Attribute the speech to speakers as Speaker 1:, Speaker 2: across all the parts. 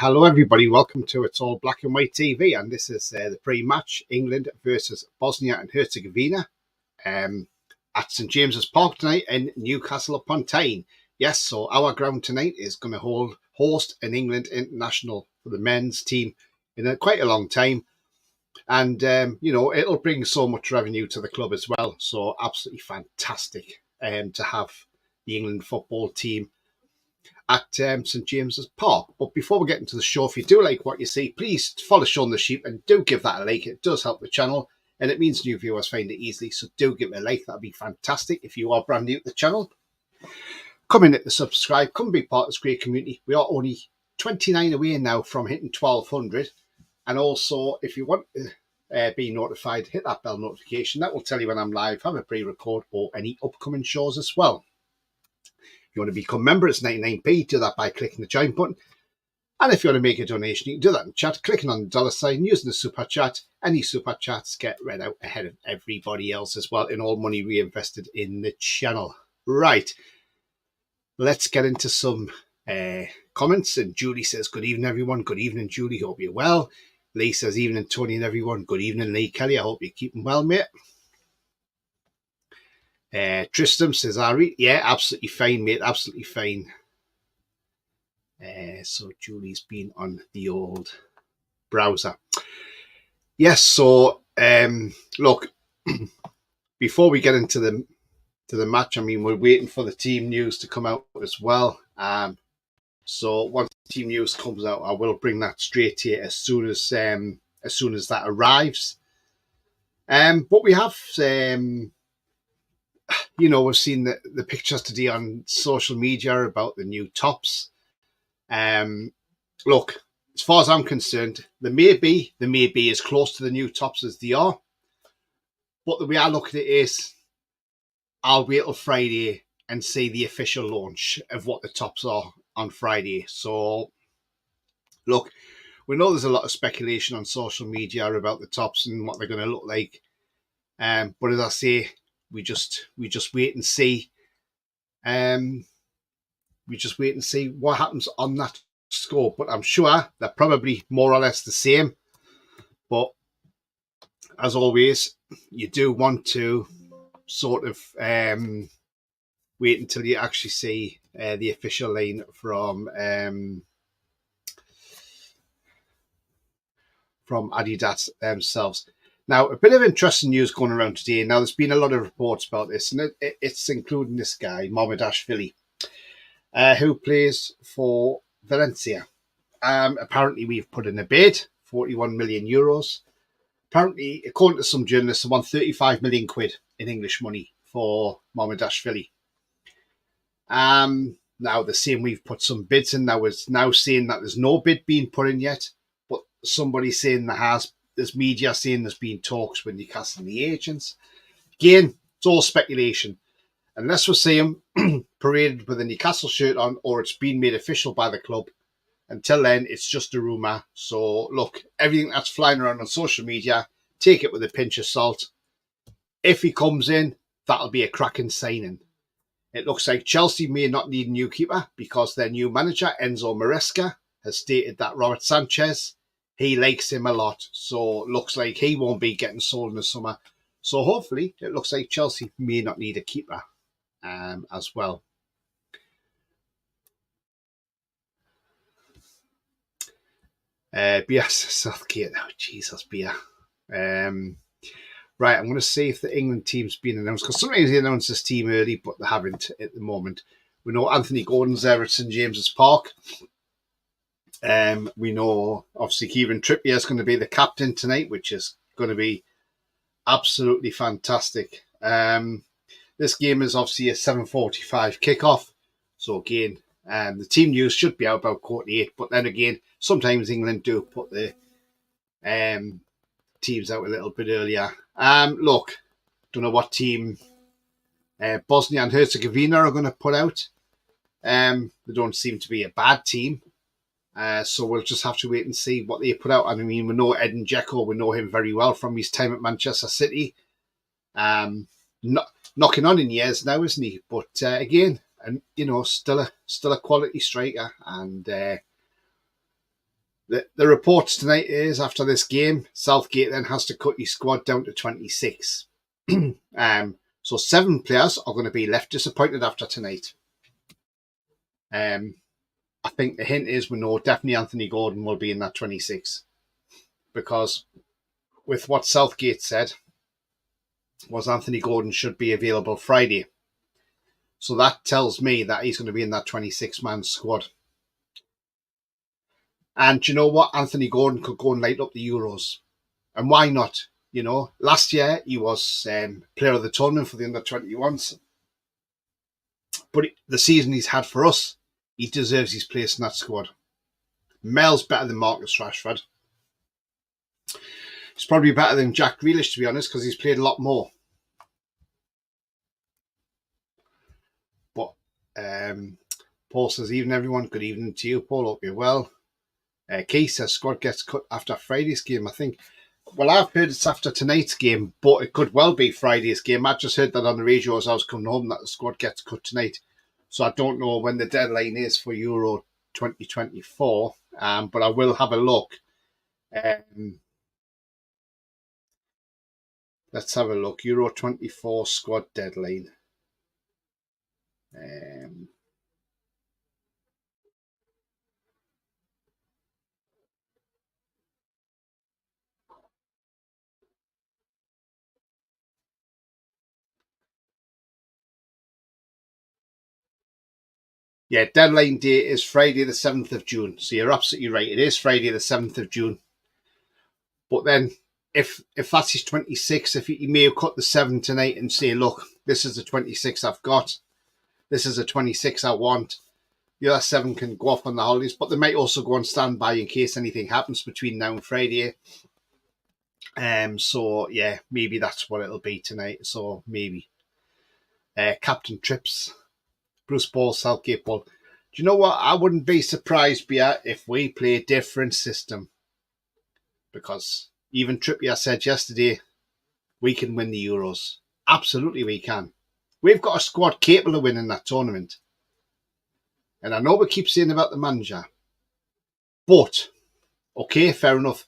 Speaker 1: Hello everybody, welcome to It's All Black and White TV, and this is the pre-match England versus Bosnia and Herzegovina at St James's Park tonight in Newcastle upon Tyne. Yes, so our ground tonight is going to host an England international for the men's team in quite a long time, and it'll bring so much revenue to the club as well. So absolutely fantastic to have the England football team at St James's Park. But before we get into the show, if you do like what you see, please follow Sean the Sheep and do give that a like. It does help the channel and it means new viewers find it easily. So do give it a like. That'd be fantastic. If you are brand new to the channel, come in, hit the subscribe, come be part of this great community. We are only 29 away now from hitting 1200. And also, if you want to be notified, hit that bell notification. That will tell you when I'm live, have a pre-record or any upcoming shows as well. If you want to become a member, it's 99p. Do that by clicking the join button. And if you want to make a donation, you can do that in chat, clicking on the dollar sign, using the super chat. Any super chats get read out ahead of everybody else as well, and all money reinvested in the channel. Right, let's get into some comments. And Julie says, good evening, everyone. Good evening, Julie. Hope you're well. Lee says, evening, Tony and everyone. Good evening, Lee Kelly. I hope you're keeping well, mate. Tristram says, Ari, yeah, absolutely fine, mate, absolutely fine. So Julie's been on the old browser. Yes, so look, before we get into the match, I mean, we're waiting for the team news to come out as well. So once the team news comes out, I will bring that straight to you as soon as that arrives. But we have we've seen the pictures today on social media about the new tops. Look, as far as I'm concerned, they may be as close to the new tops as they are. But the way I look at it is, I'll wait till Friday and see the official launch of what the tops are on Friday. So, look, we know there's a lot of speculation on social media about the tops and what they're going to look like. But as I say, we just wait and see. We just wait and see what happens on that score. But I'm sure they're probably more or less the same. But as always, you do want to sort of wait until you actually see the official line from Adidas themselves. Now, a bit of interesting news going around today. Now, there's been a lot of reports about this, and it's including this guy, Mamardashvili, who plays for Valencia. Apparently, we've put in a bid, 41 million euros. Apparently, according to some journalists, they want 35 million quid in English money for Mamardashvili. Now, they're saying we've put some bids in. Now, it's now saying that there's no bid being put in yet, but somebody's saying there has. There's media saying there's been talks with Newcastle and the agents. Again, it's all speculation. Unless we see him paraded with a Newcastle shirt on or it's been made official by the club, until then, it's just a rumour. So, look, everything that's flying around on social media, take it with a pinch of salt. If he comes in, that'll be a cracking signing. It looks like Chelsea may not need a new keeper because their new manager, Enzo Maresca, has stated that Robert Sanchez, he likes him a lot, so looks like he won't be getting sold in the summer. So hopefully, it looks like Chelsea may not need a keeper as well. Bias Southgate. Oh, Jesus, Bia. Right, I'm going to see if the England team's been announced, because sometimes they announce this team early, but they haven't at the moment. We know Anthony Gordon's there at St James's Park. We know, obviously, Kieran Trippier is going to be the captain tonight, which is going to be absolutely fantastic. This game is obviously a 7:45 kickoff. So, again, the team news should be out about 48. But then again, sometimes England do put the teams out a little bit earlier. Look, don't know what team Bosnia and Herzegovina are going to put out. They don't seem to be a bad team. So we'll just have to wait and see what they put out. I mean, we know Edin Dzeko, we know him very well from his time at Manchester City. Knocking on in years now, isn't he? But again, and still a quality striker. And The reports tonight is after this game, Southgate then has to cut his squad down to 26. So 7 players are going to be left disappointed after tonight. I think the hint is we know definitely Anthony Gordon will be in that 26, because with what Southgate said was Anthony Gordon should be available Friday. So that tells me that he's going to be in that 26-man squad. And you know what? Anthony Gordon could go and light up the Euros. And why not? You know, last year he was player of the tournament for the under-21s. But the season he's had for us, he deserves his place in that squad. Mel's better than Marcus Rashford. He's probably better than Jack Grealish, to be honest, because he's played a lot more. But Paul says, evening everyone. Good evening to you, Paul. Hope you're well. Keith says, squad gets cut after Friday's game. I think, well, I've heard it's after tonight's game, but it could well be Friday's game. I just heard that on the radio as I was coming home, that the squad gets cut tonight. So I don't know when the deadline is for Euro 2024, but I will have a look. Let's have a look. Euro 24 squad deadline. Yeah, deadline date is Friday the 7th of June. So you're absolutely right. It is Friday the 7th of June. But then if that's his 26, if he may have cut the 7 tonight and say, look, this is the 26 I've got. This is the 26 I want. The other 7 can go off on the holidays, but they might also go on standby in case anything happens between now and Friday. So yeah, maybe that's what it'll be tonight. So maybe. Captain Trips. Bruce Ball, Southgate Ball. Do you know what? I wouldn't be surprised, Bia, if we play a different system. Because even Trippier said yesterday, we can win the Euros. Absolutely we can. We've got a squad capable of winning that tournament. And I know we keep saying about the manager. But, okay, fair enough.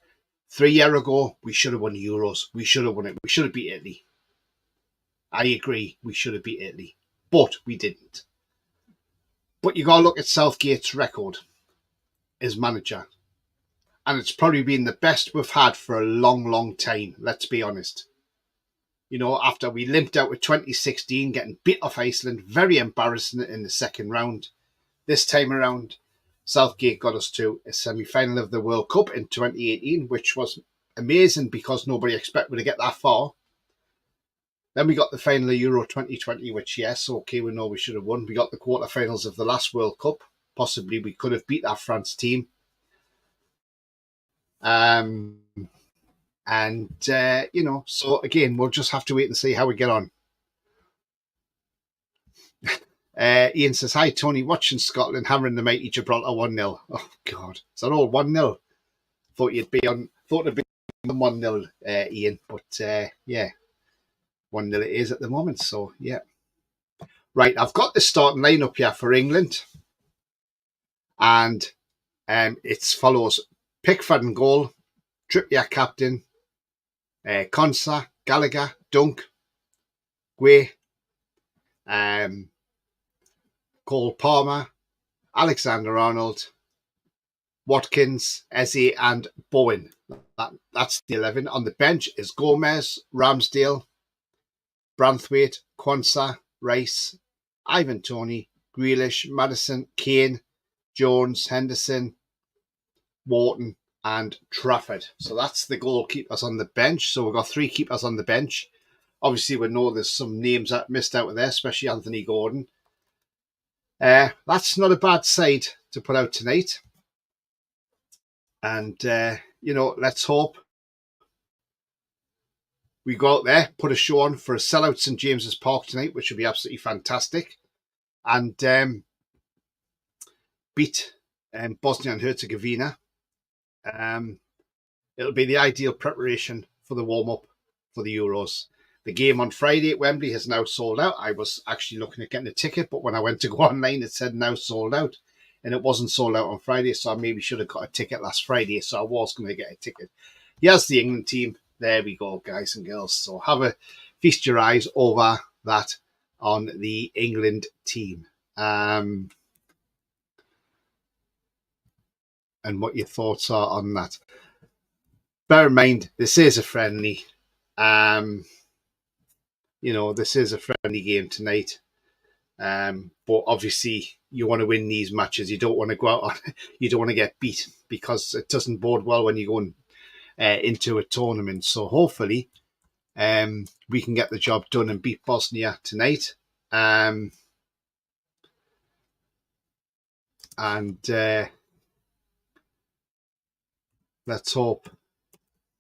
Speaker 1: 3 years ago, we should have won the Euros. We should have won it. We should have beat Italy. I agree, we should have beat Italy. But we didn't. But you got to look at Southgate's record as manager. And it's probably been the best we've had for a long, long time, let's be honest. You know, after we limped out with 2016, getting beat off Iceland, very embarrassing in the second round. This time around, Southgate got us to a semi-final of the World Cup in 2018, which was amazing because nobody expected to get that far. Then we got the final of Euro 2020, which, yes, okay, we know we should have won. We got the quarterfinals of the last World Cup. Possibly we could have beat that France team. You know, so again, we'll just have to wait and see how we get on. Ian says, hi, Tony, watching Scotland hammering the mighty Gibraltar 1-0. Oh, God. Is that all 1-0? Thought it'd be on 1-0, Ian. But, yeah. 1-0 it is at the moment, so yeah. Right, I've got the starting lineup here for England. And it follows Pickford in goal, Trippier captain, Konsa, Gallagher, Dunk, Guay, Cole Palmer, Alexander-Arnold, Watkins, Eze and Bowen. That's the 11. On the bench is Gomez, Ramsdale, Branthwaite, Quansah, Rice, Ivan Toney, Grealish, Maddison, Kane, Jones, Henderson, Wharton and Trafford. So that's the goalkeepers on the bench. So we've got 3 keepers on the bench. Obviously, we know there's some names that missed out of there, especially Anthony Gordon. That's not a bad side to put out tonight. And, you know, let's hope we go out there, put a show on for a sellout St James's Park tonight, which would be absolutely fantastic. And beat Bosnia and Herzegovina. It'll be the ideal preparation for the warm-up for the Euros. The game on Friday at Wembley has now sold out. I was actually looking at getting a ticket, but when I went to go online, it said now sold out. and it wasn't sold out on Friday, so I maybe should have got a ticket last Friday, so I was going to get a ticket. Here's the England team. There we go, guys and girls. So feast your eyes over that on the England team. And what your thoughts are on that. Bear in mind, this is a friendly. This is a friendly game tonight. But obviously, you want to win these matches. You don't want to go out on, you don't want to get beat, because it doesn't bode well when you're going into a tournament. So hopefully, we can get the job done and beat Bosnia tonight. Let's hope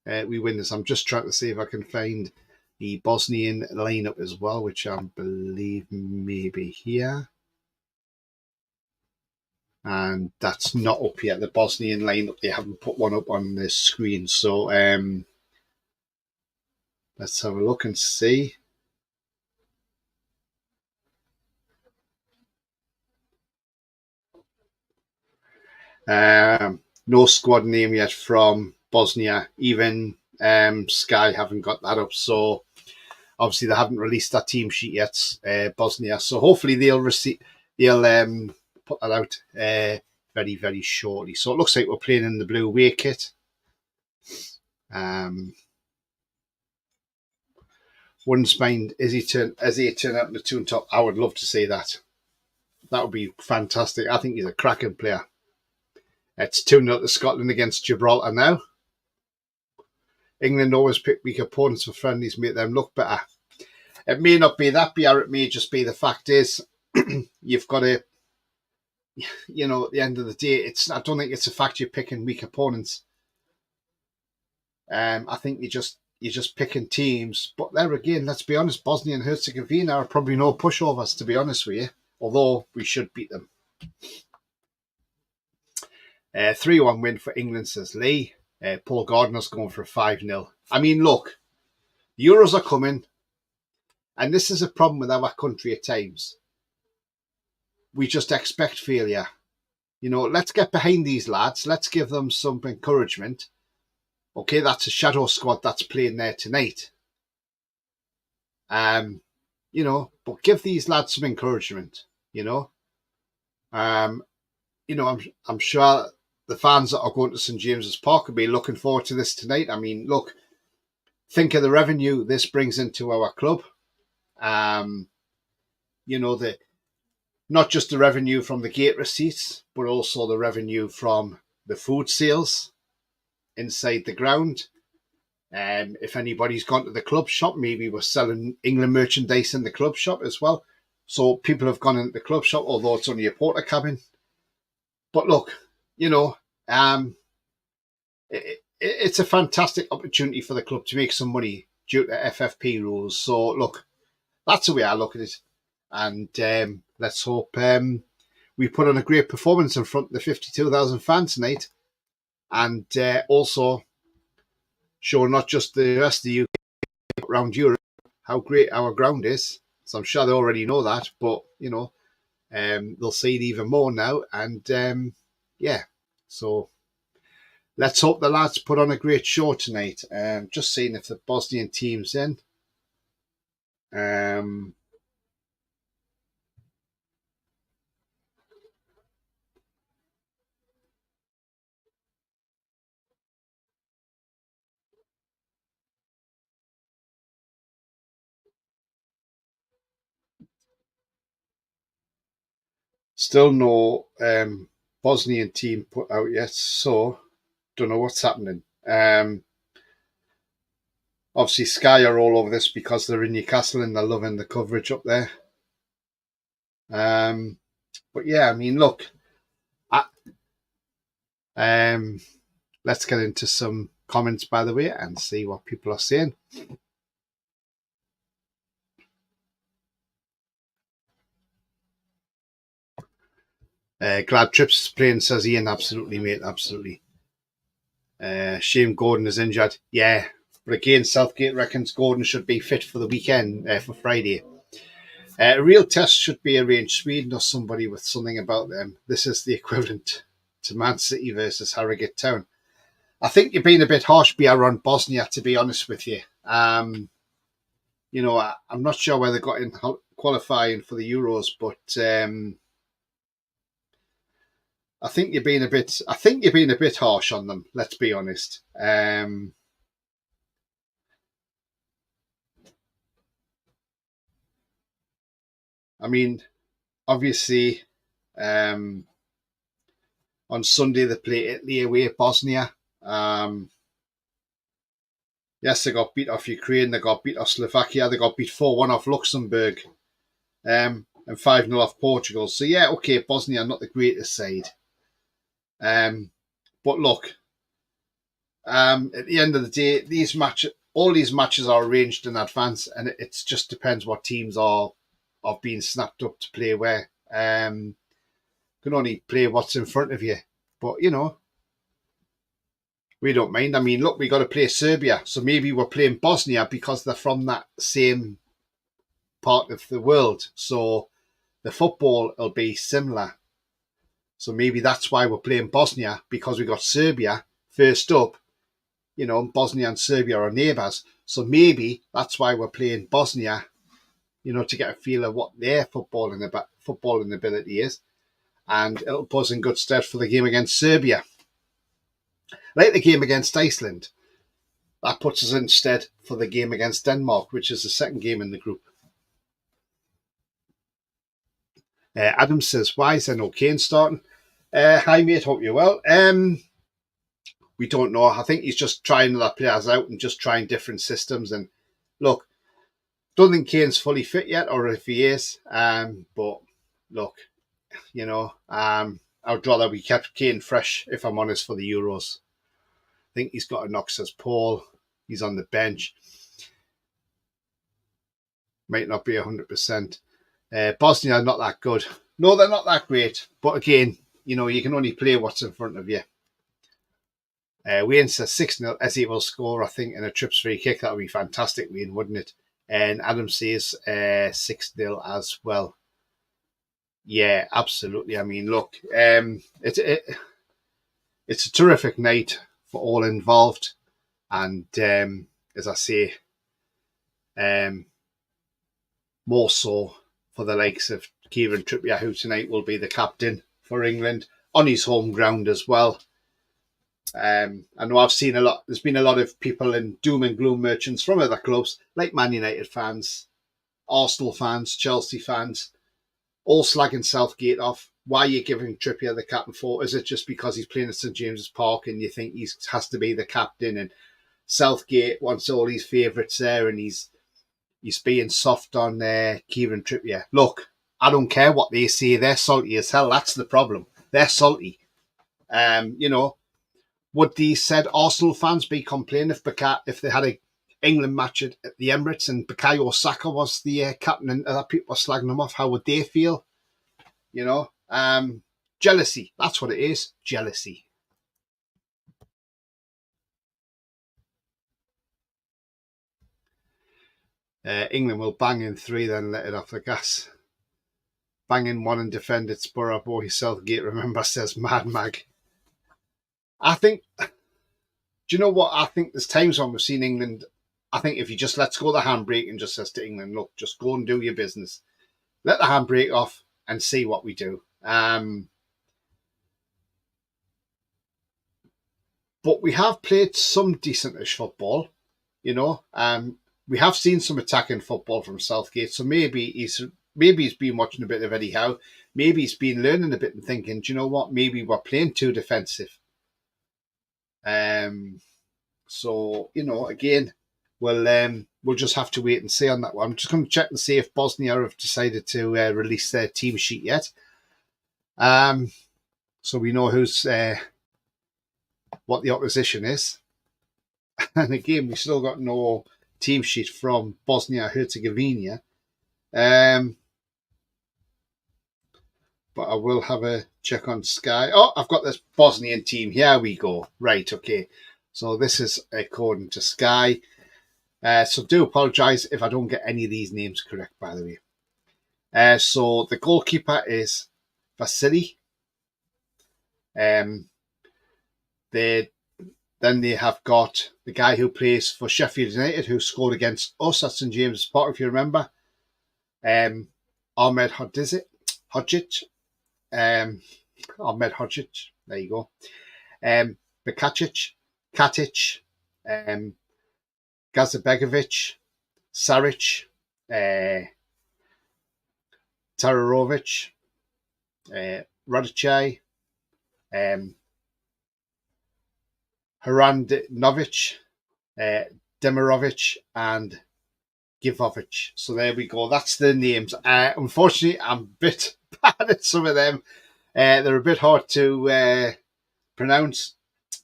Speaker 1: we win this. I'm just trying to see if I can find the Bosnian lineup as well, which I believe may be here. And that's not up yet. The Bosnian lineup, they haven't put one up on the screen. So let's have a look and see. No squad name yet from Bosnia. Even Sky haven't got that up. So obviously they haven't released that team sheet yet, Bosnia. So hopefully they'll put that out very, very shortly. So it looks like we're playing in the blue away kit. Wouldn't mind as he turn out in the two and top. I would love to see that. That would be fantastic. I think he's a cracking player. It's 2-0 to Scotland against Gibraltar now. England always pick weak opponents for friendlies, make them look better. It may not be that, or it may just be the fact is you've got to, at the end of the day, I don't think it's a fact you're picking weak opponents. I think you're just picking teams. But there again, let's be honest, Bosnia and Herzegovina are probably no pushovers, to be honest with you, although we should beat them. 3-1 win for England, says Lee. Paul Gardner's going for a 5-0. I mean, look, the Euros are coming, and this is a problem with our country at times. We just expect failure. Let's get behind these lads. Let's give them some encouragement. Okay, that's a shadow squad that's playing there tonight. But give these lads some encouragement. I'm sure the fans that are going to St James's Park will be looking forward to this tonight. I mean, look, think of the revenue this brings into our club. Not just the revenue from the gate receipts, but also the revenue from the food sales inside the ground. If anybody's gone to the club shop, maybe we're selling England merchandise in the club shop as well. So people have gone into the club shop, although it's only a porter cabin. But look, it's a fantastic opportunity for the club to make some money due to FFP rules. So look, that's the way I look at it. And let's hope we put on a great performance in front of the 52,000 fans tonight. And also show not just the rest of the UK, but around Europe, how great our ground is. So I'm sure they already know that, but, they'll see it even more now. And, so let's hope the lads put on a great show tonight. Just seeing if the Bosnian team's in. Still no Bosnian team put out yet, so don't know what's happening. Obviously, Sky are all over this because they're in Newcastle and they're loving the coverage up there. But yeah, I mean, look, let's get into some comments, by the way, and see what people are saying. Glad Trips is playing, says Ian. Absolutely, mate. Absolutely. Shane Gordon is injured. Yeah. But again, Southgate reckons Gordon should be fit for the weekend, for Friday. A real test should be arranged. Sweden or somebody with something about them. This is the equivalent to Man City versus Harrogate Town. I think you're being a bit harsh, Biar, on Bosnia, to be honest with you. I'm not sure where they got in qualifying for the Euros, but I think you're being a bit harsh on them. Let's be honest. I mean, obviously, on Sunday they play Italy away at Bosnia. Yes, they got beat off Ukraine. They got beat off Slovakia. They got beat 4-1 off Luxembourg, and 5-0 off Portugal. So yeah, okay, Bosnia are not the greatest side. But look, at the end of the day, all these matches are arranged in advance, and it just depends what teams are being snapped up to play where. You can only play what's in front of you, but we don't mind. I mean, look, we got to play Serbia, so maybe we're playing Bosnia because they're from that same part of the world, so the football will be similar. So maybe that's why we're playing Bosnia, because we got Serbia first up. Bosnia and Serbia are neighbours, so maybe that's why we're playing Bosnia. To get a feel of what their footballing ability is, and it'll put us in good stead for the game against Serbia. Like the game against Iceland, that puts us in stead for the game against Denmark, which is the second game in the group. Adam says, why is there no Kane starting? Hi mate, hope you're well. We don't know. I think he's just trying other players out and just trying different systems. And look, don't think Kane's fully fit yet, or if he is. But look, I would rather we kept Kane fresh, if I'm honest, for the Euros. I think he's got a knock, says Paul. He's on the bench. Might not be 100%. Bosnia are not that good. No, they're not that great. But again, you can only play what's in front of you. Wayne says 6-0. Ezzy will score, I think, in a Trips free kick. That would be fantastic, Wayne, wouldn't it? And Adam says 6-0 as well. Yeah, absolutely. I mean, look, it's a terrific night for all involved. And as I say, more so for the likes of Kieran Trippier, who tonight will be the captain for England on his home ground as well. I know I've seen there's been a lot of people in doom and gloom merchants from other clubs, like Man United fans, Arsenal fans, Chelsea fans, all slagging Southgate off. Why are you giving Trippier the captain for? Is it just because he's playing at St James's Park and you think he has to be the captain, and Southgate wants all his favourites there and he's being soft on Kieran Trippier? Look, I don't care what they say. They're salty as hell. That's the problem. They're salty. Would these said Arsenal fans be complaining if they had a England match at the Emirates and Bukayo Saka was the captain and other people were slagging them off? How would they feel? Jealousy. That's what it is. Jealousy. England will bang in 3, then let it off the gas. Bang in 1 and defend its Borough boy Southgate, remember, says Mad Mag. I think, do you know what? I think there's times when we've seen England, I think if you just lets go the handbrake and just says to England, look, just go and do your business. Let the handbrake off and see what we do. But we have played some decentish football, we have seen some attacking football from Southgate. So maybe he's been watching a bit of Eddie Howe. Maybe he's been learning a bit and thinking, do you know what? Maybe we're playing too defensive. So again, we'll just have to wait and see on that one. I'm just going to check and see if Bosnia have decided to release their team sheet yet. So we know who's what the opposition is. And again, we still got no team sheet from Bosnia Herzegovina. But I will have a check on Sky. Oh, I've got this Bosnian team. Here we go. Right, okay. So this is according to Sky. So do apologise if I don't get any of these names correct, by the way. So the goalkeeper is Vasily. Then they have got the guy who plays for Sheffield United, who scored against us at St James's Park, if you remember. Ahmed Hodzic. Ahmed Hodzic. There you go. Bakacic, Katic, Gazabegovic, Saric, Tararovic, Radicaj, Harandinovic, Demirovic, and Givovic. So there we go. That's the names. Unfortunately, I'm a bit bad at some of them. They're a bit hard to pronounce,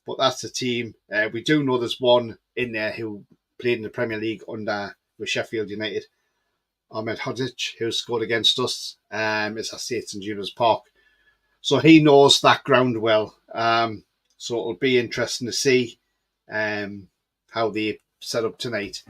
Speaker 1: but that's the team. We do know there's one in there who played in the Premier League under with Sheffield United, Ahmed Hodzic, who scored against us. As I say, it's in St Park. So he knows that ground well. So it'll be interesting to see how they set up tonight.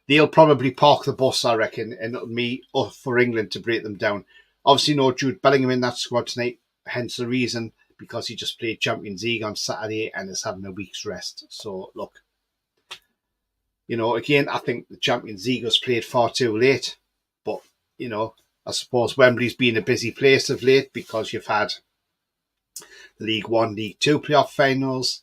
Speaker 1: They'll probably park the bus, I reckon, and it'll be up for England to break them down. Obviously, no Jude Bellingham in that squad tonight, hence the reason, because he just played Champions League on Saturday and is having a week's rest. So, look, again, I think the Champions League was played far too late. But, I suppose Wembley's been a busy place of late because you've had the League One, League Two playoff finals.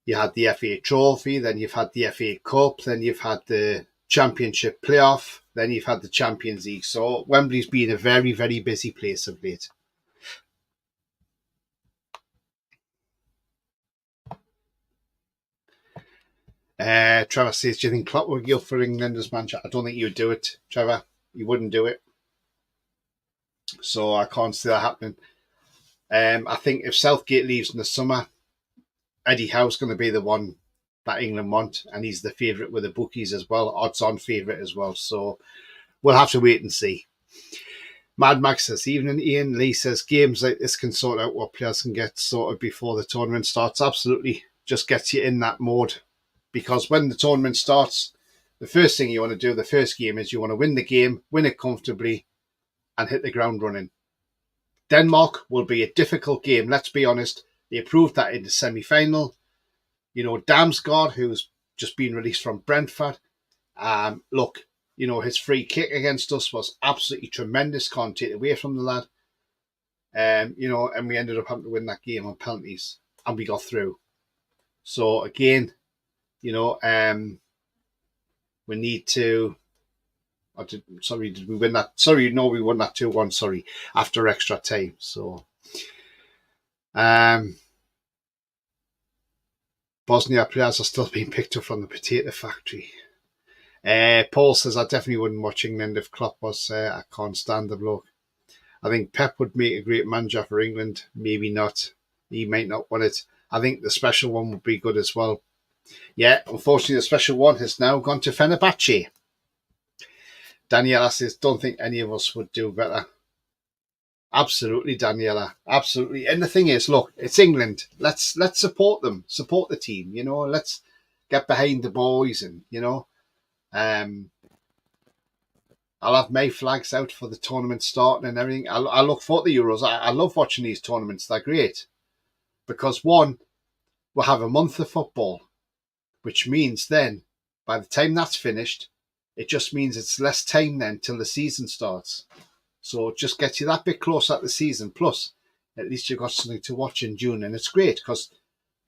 Speaker 1: You had the FA Trophy, then you've had the FA Cup, then you've had the Championship playoff, then you've had the Champions League. So Wembley's been a very, very busy place of late. Trevor says, do you think Klopp would go for England as manager? I don't think you would do it, Trevor. You wouldn't do it. So I can't see that happening. I think if Southgate leaves in the summer, Eddie Howe's going to be the one that England want, and he's the favourite with the bookies as well, odds-on favourite as well. So we'll have to wait and see. Mad Max says, evening Ian. Lee says, games like this can sort out what players can get sorted before the tournament starts. Absolutely. Just gets you in that mode. Because when the tournament starts, the first thing you want to do, the first game, is you want to win the game, win it comfortably, and hit the ground running. Denmark will be a difficult game, let's be honest. They proved that in the semi-final. Damsgaard, who's just been released from Brentford. Look, his free kick against us was absolutely tremendous. Can't take it away from the lad. And we ended up having to win that game on penalties. And we got through. So, again, we need to... did we win that? Sorry, no, we won that 2-1, sorry, after extra time. So... Bosnia players are still being picked up from the potato factory. Paul says, I definitely wouldn't watch England if Klopp was there. I can't stand the bloke. I think Pep would make a great manager for England. Maybe not. He might not want it. I think the special one would be good as well. Yeah, unfortunately, the special one has now gone to Fenerbahce. Daniela says, don't think any of us would do better. Absolutely, Daniela. Absolutely. And the thing is, look, it's England. Let's support them. Support the team, Let's get behind the boys and, I'll have my flags out for the tournament starting and everything. I look for the Euros. I love watching these tournaments. They're great. Because, one, we'll have a month of football, which means then, by the time that's finished, it just means it's less time then till the season starts. So it just gets you that bit closer at the season. Plus, at least you've got something to watch in June. And it's great because,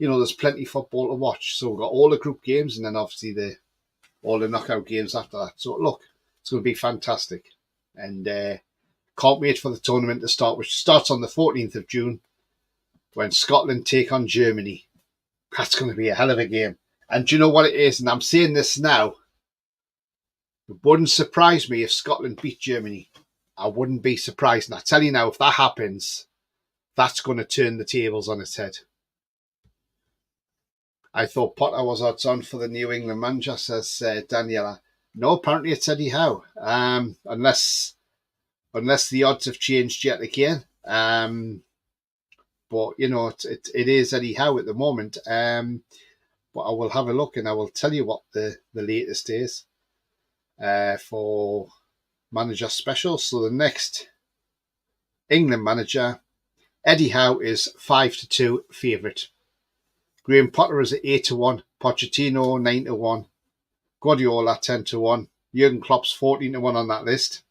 Speaker 1: there's plenty of football to watch. So we've got all the group games and then obviously all the knockout games after that. So look, it's going to be fantastic. And can't wait for the tournament to start, which starts on the 14th of June when Scotland take on Germany. That's going to be a hell of a game. And do you know what it is? And I'm saying this now. It wouldn't surprise me if Scotland beat Germany. I wouldn't be surprised. And I tell you now, if that happens, that's going to turn the tables on its head. I thought Potter was odds on for the New England manager, says Daniela. No, apparently it's Eddie Howe. Unless the odds have changed yet again. But, it is Eddie Howe at the moment. But I will have a look and I will tell you what the latest is for manager special. So the next England manager, Eddie Howe, is 5-2 favourite. Graham Potter is at 8-1. Pochettino 9-1. Guardiola 10-1. Jurgen Klopp's 14-1 on that list.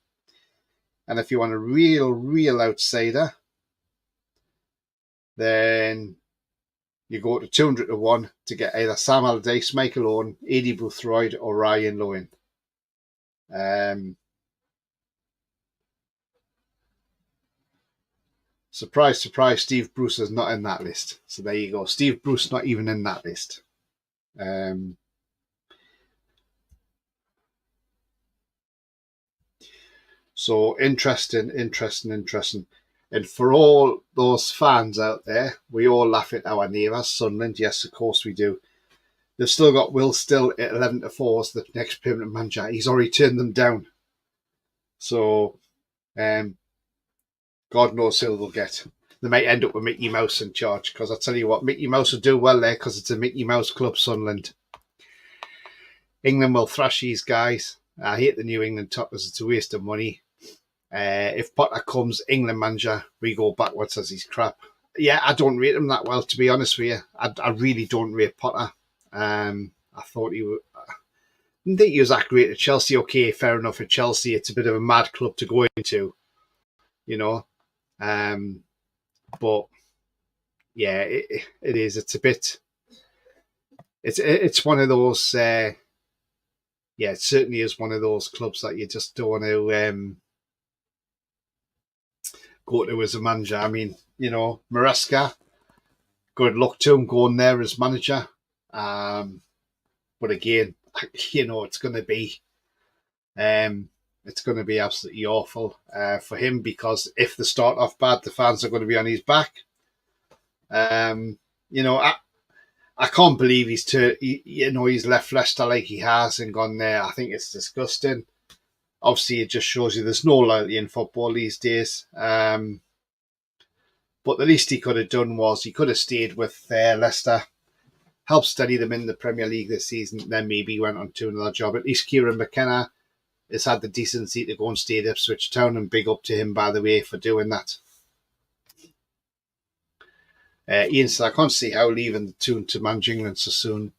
Speaker 1: And if you want a real outsider, then you go to 200-1 to get either Sam Allardyce, Michael Owen, Eddie Boothroyd, or Ryan Lowen. Surprise, surprise, Steve Bruce is not in that list. So there you go. Steve Bruce not even in that list. So interesting. And for all those fans out there, we all laugh at our neighbours, Sunderland. Yes, of course we do. They've still got Will Still at 11-4 as the next permanent manager. He's already turned them down. So, God knows who they'll get. They might end up with Mickey Mouse in charge, because I tell you what, Mickey Mouse will do well there because it's a Mickey Mouse club, Sunderland. England will thrash these guys. I hate the New England Toppers. It's a waste of money. If Potter comes England manager, we go backwards as he's crap. Yeah, I don't rate him that well, to be honest with you. I really don't rate Potter. I thought I didn't think he was that great at Chelsea. Okay, fair enough. At Chelsea, it's a bit of a mad club to go into, you know. But yeah, it is. It's a bit. It's one of those. Yeah, it certainly is one of those clubs that you just don't want to go to as a manager. I mean, you know, Maresca, good luck to him going there as manager. But again, you know, it's going to be absolutely awful for him, because if they start off bad, the fans are going to be on his back. You know, I can't believe he's left Leicester like he has and gone there. I think it's disgusting. Obviously, it just shows you there's no loyalty in football these days. But the least he could have done was he could have stayed with Leicester, helped steady them in the Premier League this season, and then maybe went on to another job. At least Kieran McKenna has had the decency to go and stay at Ipswich Town, and big up to him, by the way, for doing that. Ian said, I can't see how leaving the tune to manage England so soon.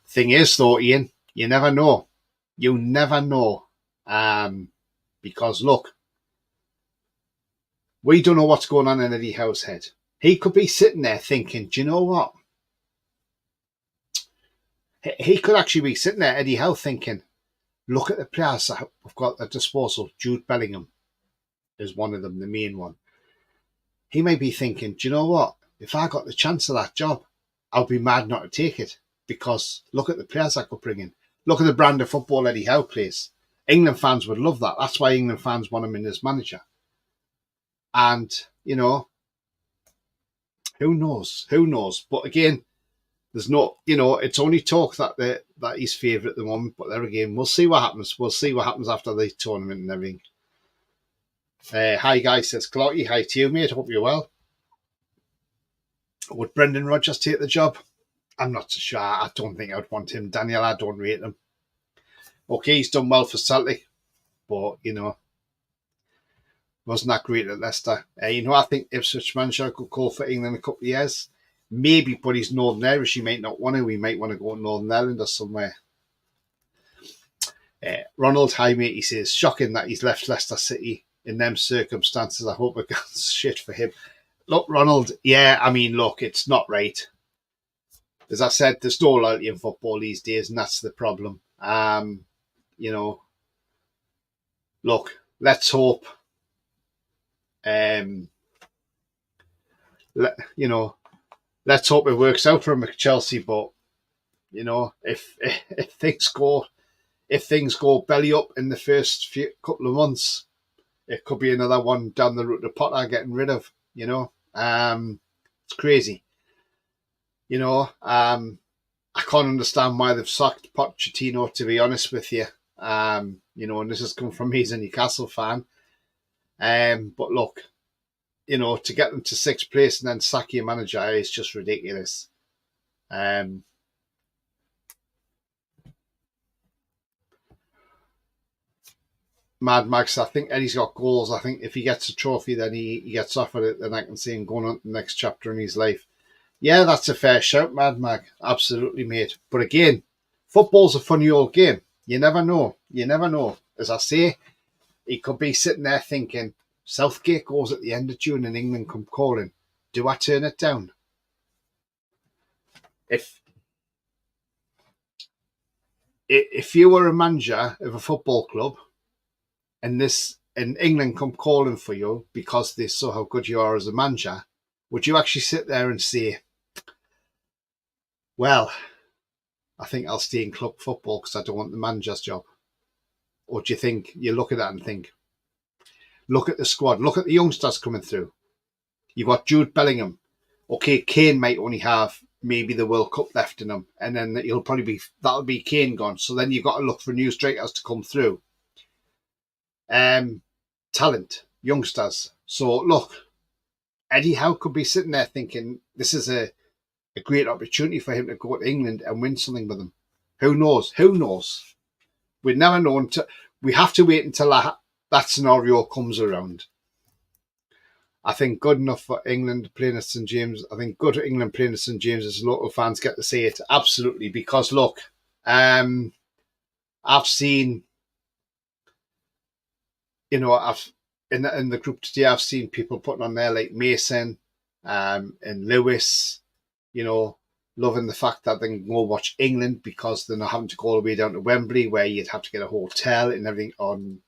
Speaker 1: Thing is, though, Ian, you never know. You never know. Because, look, we don't know what's going on in Eddie Howe's head. He could be sitting there thinking, do you know what? He could actually be sitting there, Eddie Howe, thinking, look at the players that we've got at disposal. Jude Bellingham is one of them, the main one. He may be thinking, do you know what? If I got the chance of that job, I'd be mad not to take it, because look at the players I could bring in. Look at the brand of football Eddie Howe plays. England fans would love that. That's why England fans want him in as manager. And, you know, who knows? Who knows? But again, there's no, you know, it's only talk that he's favourite at the moment. But there again, we'll see what happens. We'll see what happens after the tournament and everything. Hi, guys, says Clarky. Hi to you, mate. Hope you're well. Would Brendan Rodgers take the job? I'm not so sure. I don't think I'd want him. Daniel, I don't rate him. Okay, he's done well for Celtic, but, you know, wasn't that great at Leicester. You know, I think Ipswich manager could call for England in a couple of years. Maybe, but he's Northern Irish. He might not want to. He might want to go to Northern Ireland or somewhere. Ronald, hi, mate. He says, shocking that he's left Leicester City in them circumstances. I hope it goes shit for him. Look, Ronald, yeah, I mean, look, it's not right. As I said, there's no loyalty in football these days, and that's the problem. You know, look, let's hope, let's hope it works out for him at Chelsea. But, you know, if things go belly up in the first couple of months, it could be another one down the route of Potter getting rid of, you know. It's crazy. You know, I can't understand why they've sacked Pochettino, to be honest with you. You know, and this has come from me as a Newcastle fan. But look, you know, to get them to sixth place and then sack your manager is just ridiculous. Mad Max, I think Eddie's got goals. I think if he gets a trophy, then he gets offered it, then I can see him going on to the next chapter in his life. Yeah, that's a fair shout, Mad Mag. Absolutely, mate. But again, football's a funny old game. You never know. You never know. As I say, he could be sitting there thinking, Southgate goes at the end of June and England come calling. Do I turn it down? If you were a manager of a football club and England come calling for you because they saw how good you are as a manager, would you actually sit there and say, well, I think I'll stay in club football because I don't want the manager's job? Or do you think you look at that and think, look at the squad, look at the youngsters coming through. You've got Jude Bellingham. Okay, Kane might only have maybe the World Cup left in him, and then that'll be Kane gone. So then you've got to look for new strikers to come through. Talent, youngsters. So look, Eddie Howe could be sitting there thinking this is a great opportunity for him to go to England and win something with them. Who knows? Who knows? We never know. We have to wait until that scenario comes around. I think good enough for England playing at St James. I think good for England playing at St James's. Local fans get to see it absolutely because look, I've seen, I've in the group today. I've seen people putting on there like Mason, and Lewis, loving the fact that they can go watch England because they're not having to go all the way down to Wembley where you'd have to get a hotel and everything on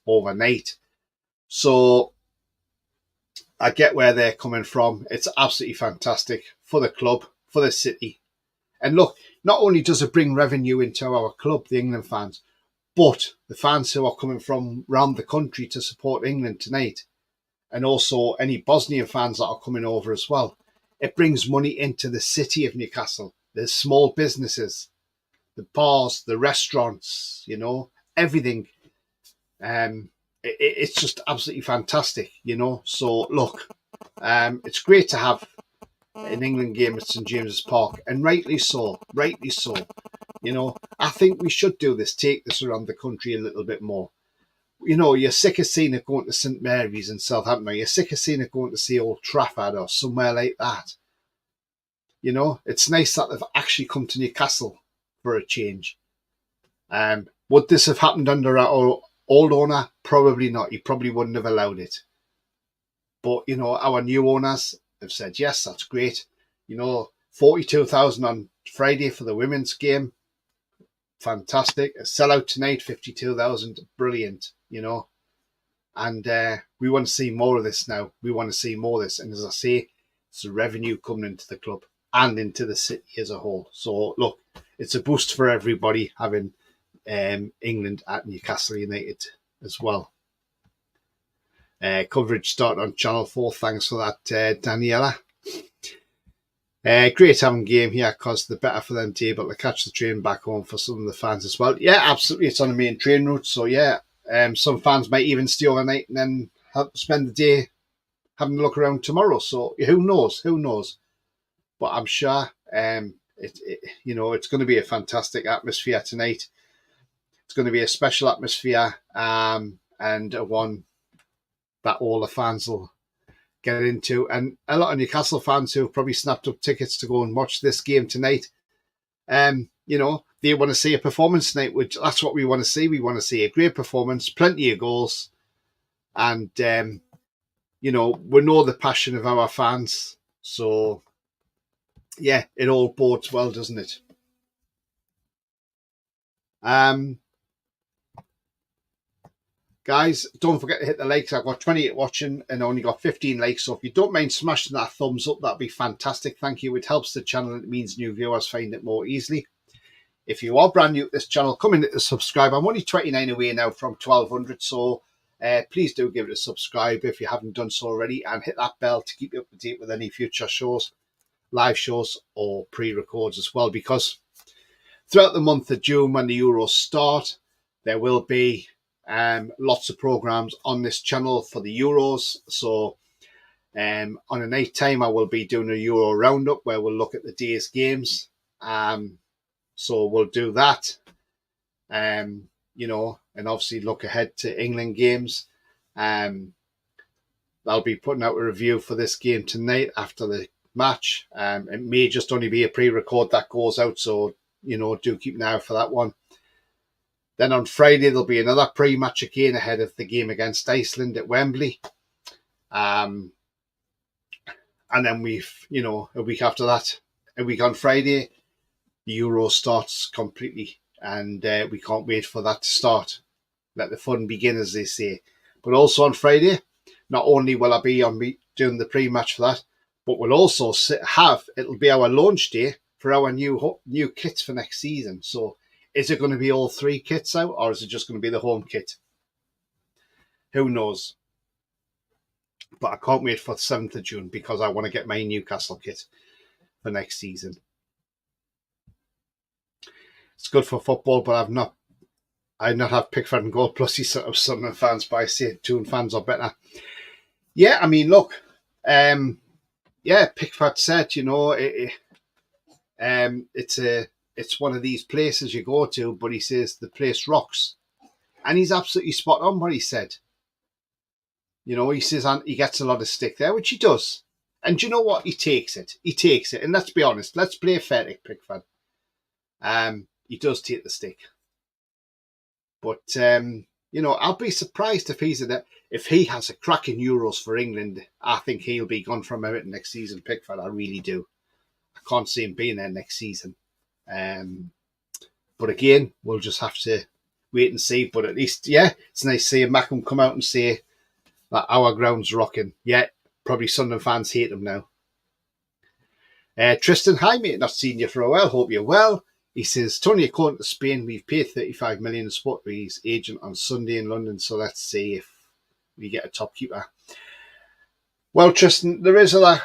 Speaker 1: overnight. So I get where they're coming from. It's absolutely fantastic for the club, for the city. And look, not only does it bring revenue into our club, the England fans, but the fans who are coming from around the country to support England tonight, and also any Bosnian fans that are coming over as well. It brings money into the city of Newcastle. There's small businesses, the bars, the restaurants, everything. It's just absolutely fantastic, So look, it's great to have an England game at St James's Park, and rightly so, rightly so. I think we should do this, take this around the country a little bit more. You're sick of seeing it going to St Mary's in Southampton, or you're sick of seeing it going to see Old Trafford or somewhere like that. It's nice that they've actually come to Newcastle for a change. Would this have happened under our old owner? Probably not. He probably wouldn't have allowed it. But, our new owners have said, yes, that's great. 42,000 on Friday for the women's game. Fantastic. A sellout tonight, 52,000. Brilliant, And we want to see more of this now. We want to see more of this. And as I say, it's the revenue coming into the club and into the city as a whole. So, look, it's a boost for everybody having England at Newcastle United as well. Coverage started on Channel 4. Thanks for that, Daniela. Great having game here because the better for them to be able to catch the train back home for some of the fans as well. Yeah, absolutely. It's on the main train route. So, yeah, some fans might even stay overnight and then spend the day having a look around tomorrow. So, who knows? Who knows? But I'm sure it's going to be a fantastic atmosphere tonight. It's going to be a special atmosphere and one that all the fans will get into. And a lot of Newcastle fans who have probably snapped up tickets to go and watch this game tonight, they want to see a performance tonight, which that's what we want to see. We want to see a great performance, plenty of goals. And, we know the passion of our fans. So, yeah, it all bodes well, doesn't it? Guys, don't forget to hit the likes. I've got 28 watching and only got 15 likes. So if you don't mind smashing that thumbs up, that'd be fantastic. Thank you. It helps the channel. It means new viewers find it more easily. If you are brand new to this channel, come in to subscribe. I'm only 29 away now from 1,200. So please do give it a subscribe if you haven't done so already. And hit that bell to keep you up to date with any future shows, live shows or pre-records as well. Because throughout the month of June, when the Euros start, there will be lots of programs on this channel for the Euros. So on a night time, I will be doing a Euro roundup where we'll look at the day's games. So we'll do that. and obviously look ahead to England games. I'll be putting out a review for this game tonight after the match. It may just only be a pre-record that goes out, so do keep an eye out for that one. Then on Friday there'll be another pre-match again ahead of the game against Iceland at Wembley. And then a week after that, a week on Friday, the Euro starts completely, and we can't wait for that to start. Let the fun begin, as they say. But also on Friday, not only will I be doing the pre-match for that, but we'll also it'll be our launch day for our new kits for next season. So is it going to be all three kits out, or is it just going to be the home kit? Who knows? But I can't wait for the 7th of June because I want to get my Newcastle kit for next season. It's good for football, but I not have Pickford and Gold Plus sort of Sunderland fans, but I say Toon fans are better. Yeah, I mean, look, Pickford said, it's one of these places you go to, but he says the place rocks, and he's absolutely spot on what he said. He says he gets a lot of stick there, which he does, and you know what? He takes it, and let's be honest, let's play fair to Pickford. He does take the stick. But, I'll be surprised if he has a crack in Euros for England. I think he'll be gone from Everton next season, Pickford. I really do. I can't see him being there next season. But again, we'll just have to wait and see. But at least, it's nice to see Mackham come out and say that our ground's rocking. Yeah, probably Sunderland fans hate him now. Tristan, hi mate, not seen you for a while. Hope you're well. He says, Tony according to Spain, we've paid 35 million to spot with his agent on Sunday in London, so let's see if we get a top keeper. Well, Tristan, there is other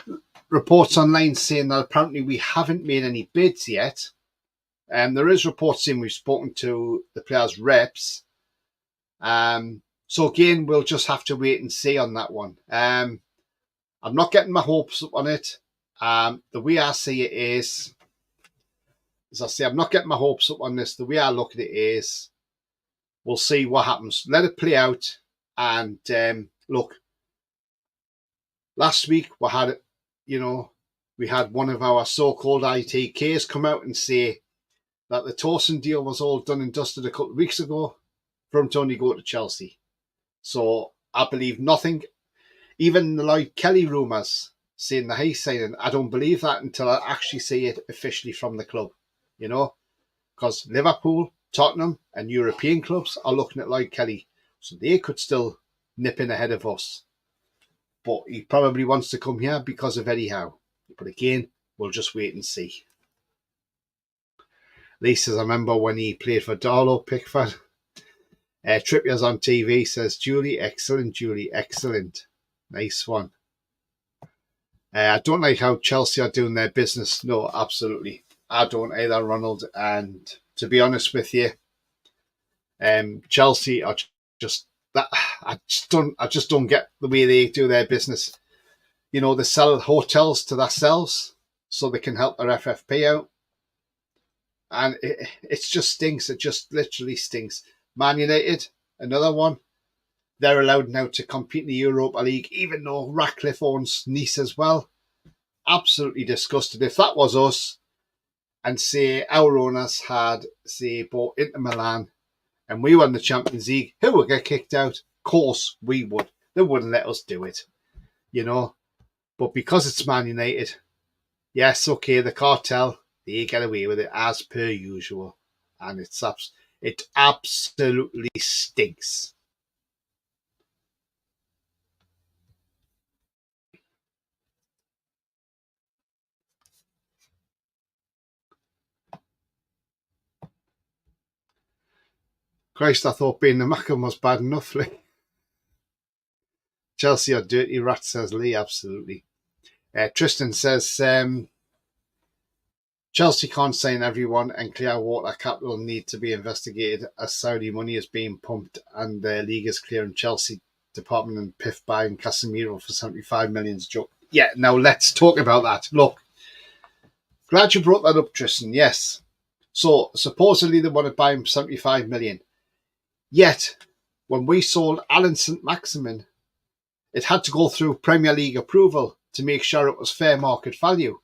Speaker 1: reports online saying that apparently we haven't made any bids yet. There is reports saying we've spoken to the players' reps. So again, we'll just have to wait and see on that one. I'm not getting my hopes up on it. The way I see it is, as I say, I'm not getting my hopes up on this. The way I look at it is, we'll see what happens. Let it play out. And look, last week we had one of our so-called ITKs come out and say that the Torsen deal was all done and dusted a couple of weeks ago for him to only go to Chelsea. So I believe nothing. Even the Lloyd Kelly rumours saying that he's signing, I don't believe that until I actually see it officially from the club. Because Liverpool, Tottenham and European clubs are looking at Lloyd Kelly. So they could still nip in ahead of us. But he probably wants to come here because of Eddie Howe. But again, we'll just wait and see. Lee says, I remember when he played for Darlow, Pickford. Trippier's on TV, says, Julie, excellent. Nice one. I don't like how Chelsea are doing their business. No, absolutely. I don't either, Ronald. And to be honest with you, Chelsea are just that. I just don't get the way they do their business. They sell hotels to themselves so they can help their FFP out, and it just stinks. It just literally stinks. Man United, another one. They're allowed now to compete in the Europa League, even though Ratcliffe owns Nice as well. Absolutely disgusted. If that was us, and say our owners had, say, bought Inter Milan and we won the Champions League, who would get kicked out? Of course we would. They wouldn't let us do it, But because it's Man United, yes, okay, the cartel, they get away with it as per usual. And it absolutely stinks. Christ, I thought being the Mackham was bad enough. Chelsea are dirty rats, says Lee. Absolutely. Tristan says, Chelsea can't sign everyone and Clearwater Capital need to be investigated as Saudi money is being pumped and the league is clearing Chelsea department and PIF buying Casemiro for 75 million. Joke. Yeah, now let's talk about that. Look, glad you brought that up, Tristan. Yes. So supposedly they want to buy him 75 million. Yet, when we sold Alan St. Maximin, it had to go through Premier League approval to make sure it was fair market value.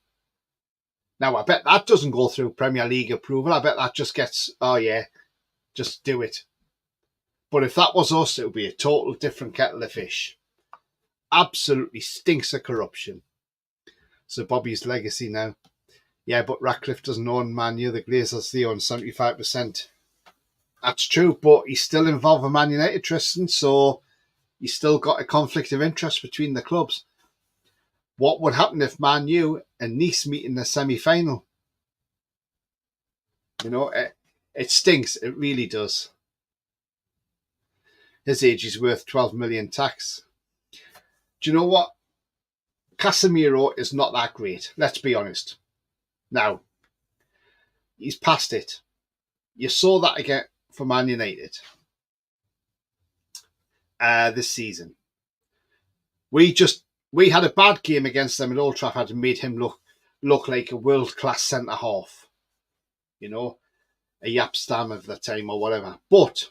Speaker 1: Now, I bet that doesn't go through Premier League approval. I bet that just gets, oh yeah, just do it. But if that was us, it would be a total different kettle of fish. Absolutely stinks of corruption. So Bobby's legacy now. Yeah, but Ratcliffe doesn't own Man U. The Glazers, they own 75%. That's true, but he's still involved with Man United, Tristan, so he's still got a conflict of interest between the clubs. What would happen if Man U and Nice meet in the semi-final? You know, it stinks. It really does. His age is worth 12 million tax. Do you know what? Casemiro is not that great. Let's be honest. Now, he's past it. You saw that again for Man United this season. We had a bad game against them at Old Trafford and made him look like a world-class centre-half. You know, a Yapstam of the time or whatever. But,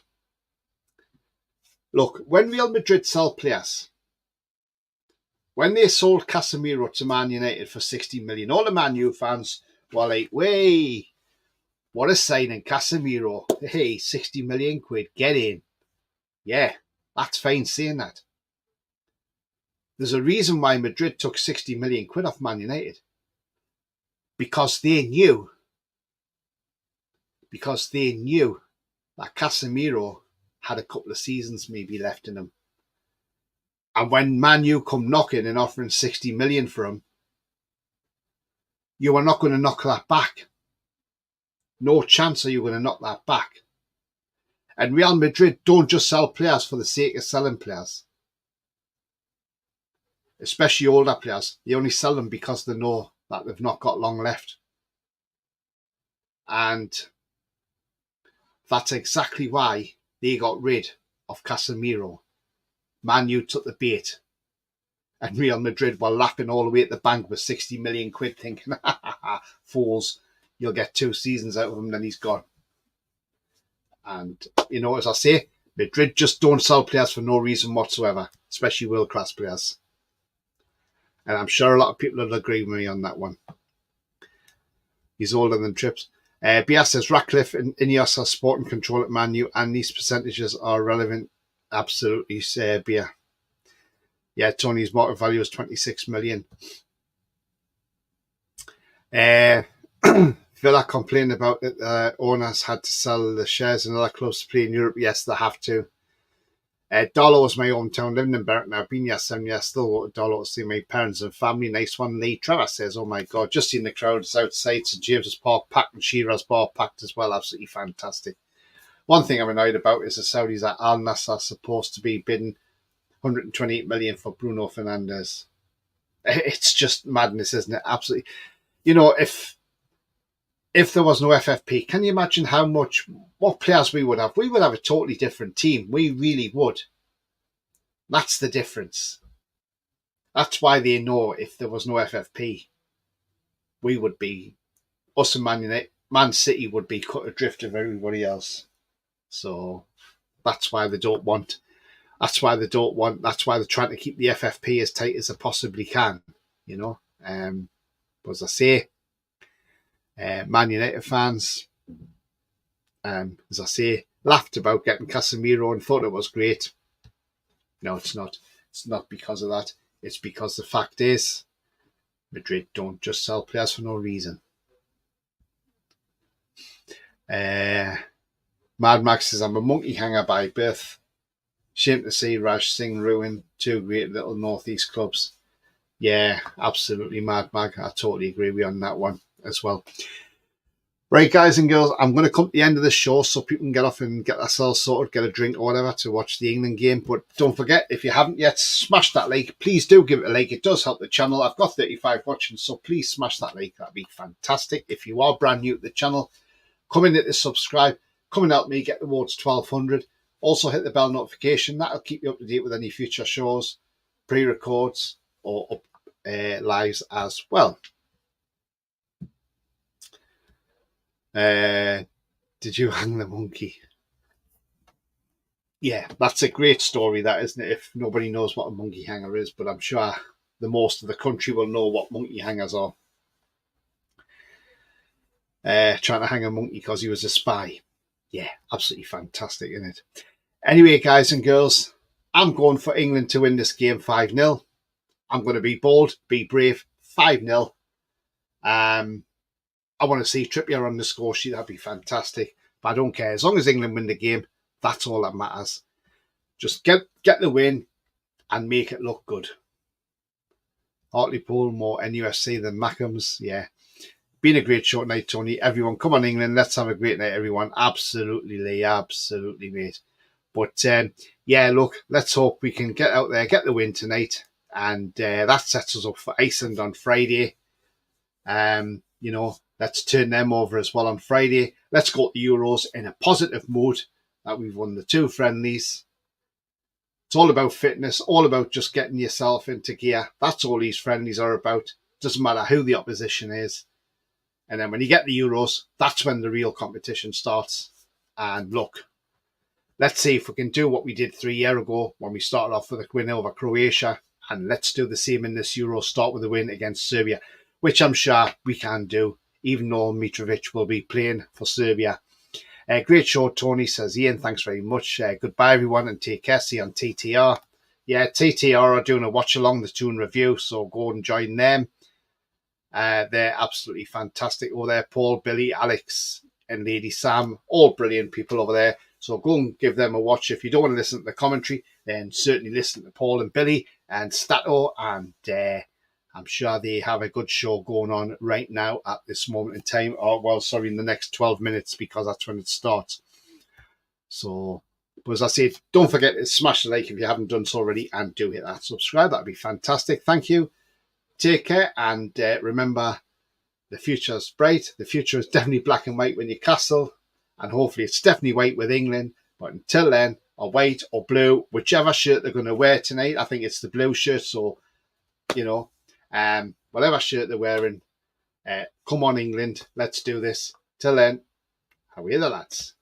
Speaker 1: look, when Real Madrid sell players, when they sold Casemiro to Man United for 60 million, all the Man U fans were like, way, what a signing, Casemiro. Hey, 60 million quid, get in. Yeah, that's fine saying that. There's a reason why Madrid took 60 million quid off Man United. Because they knew that Casemiro had a couple of seasons maybe left in him. And when Man U come knocking and offering 60 million for him, you are not going to knock that back. No chance are you going to knock that back. And Real Madrid don't just sell players for the sake of selling players. Especially older players. They only sell them because they know that they've not got long left. And that's exactly why they got rid of Casemiro. Man U took the bait. And Real Madrid were laughing all the way at the bank with 60 million quid thinking, ha ha ha, fools, you'll get 2 seasons out of him, then he's gone. And, you know, as I say, Madrid just don't sell players for no reason whatsoever, especially world-class players. And I'm sure a lot of people will agree with me on that one. He's older than Trips. BS says, Ratcliffe and Ineos are sporting control at Man U, and these percentages are relevant. Absolutely, Beer. Yeah, Tony's market value is 26 million. Villa complained about it. Owners had to sell the shares in other clubs to play in Europe. Yes, they have to. Darlow was my hometown, living in Berwick now. Been here 7 years, still go to Darlow to see my parents and family. Nice one. Lee Trevor says, oh my God, just seen the crowds outside St James's Park packed and Shearer's Bar packed as well. Absolutely fantastic. One thing I'm annoyed about is the Saudis at Al Nassr are supposed to be bidding 128 million for Bruno Fernandes. It's just madness, isn't it? Absolutely. You know, if there was no FFP, can you imagine what players we would have? We would have a totally different team. We really would. That's the difference. That's why they know if there was no FFP, we would be, us and Man City would be cut adrift of everybody else. So that's why they don't want. That's why they're trying to keep the FFP as tight as they possibly can, you know. But as I say, Man United fans, as I say, laughed about getting Casemiro and thought it was great. No, it's not. It's not because of that. It's because the fact is, Madrid don't just sell players for no reason. Mad Max says, I'm a monkey hanger by birth. Shame to see Raj Singh ruin 2 great little northeast clubs. Yeah, absolutely, Mad Mag. I totally agree with you on that one as well. Right, guys and girls, I'm going to come to the end of the show so people can get off and get themselves sorted, get a drink or whatever to watch the England game. But don't forget, if you haven't yet, smash that like. Please do give it a like. It does help the channel. I've got 35 watching, so please smash that like. That'd be fantastic. If you are brand new to the channel, come in to subscribe. Come and help me get towards 1200. Also hit the bell notification. That'll keep you up to date with any future shows, pre-records, or lives as well. Did you hang the monkey? yeah, that's a great story, that, isn't it? If nobody knows what a monkey hanger is, but I'm sure the most of the country will know what monkey hangers are. Trying to hang a monkey because he was a spy. Yeah, absolutely fantastic, isn't it? Anyway, guys and girls, I'm going for England to win this game 5-0. I'm going to be bold, be brave, 5-0. I want to see Trippier on the score sheet. That'd be fantastic. But I don't care. As long as England win the game, that's all that matters. Just get the win and make it look good. Hartlepool, more NUFC than Mackems. Yeah. Been a great short night, Tony. Everyone, come on, England. Let's have a great night, everyone. Absolutely, Lee. Absolutely, mate. But, yeah, look, let's hope we can get out there, get the win tonight. And that sets us up for Iceland on Friday. You know, let's turn them over as well on Friday. Let's go to the Euros in a positive mood that we've won the 2 friendlies. It's all about fitness, all about just getting yourself into gear. That's all these friendlies are about. Doesn't matter who the opposition is. And then when you get the Euros, that's when the real competition starts. And look, let's see if we can do what we did 3 years ago when we started off with a win over Croatia. And let's do the same in this Euro, start with a win against Serbia, which I'm sure we can do, even though Mitrovic will be playing for Serbia. Great show, Tony, says Ian. Thanks very much. Goodbye, everyone, and take care. See you on TTR. Yeah, TTR are doing a watch-along, the tune review, so go and join them. They're absolutely fantastic over there. Paul, Billy, Alex, and Lady Sam, all brilliant people over there. So go and give them a watch. If you don't want to listen to the commentary, then certainly listen to Paul and Billy and Stato, and I'm sure they have a good show going on right now at this moment in time. In the next 12 minutes, because that's when it starts. So, but as I said, don't forget to smash the like if you haven't done so already, and do hit that subscribe. That'd be fantastic. Thank you. Take care, and remember, the future is bright. The future is definitely black and white when you castle, and hopefully it's definitely white with England. But until then, or white or blue, whichever shirt they're going to wear tonight. I think it's the blue shirt, so, you know, whatever shirt they're wearing, come on, England, let's do this. Till then, how are the lads?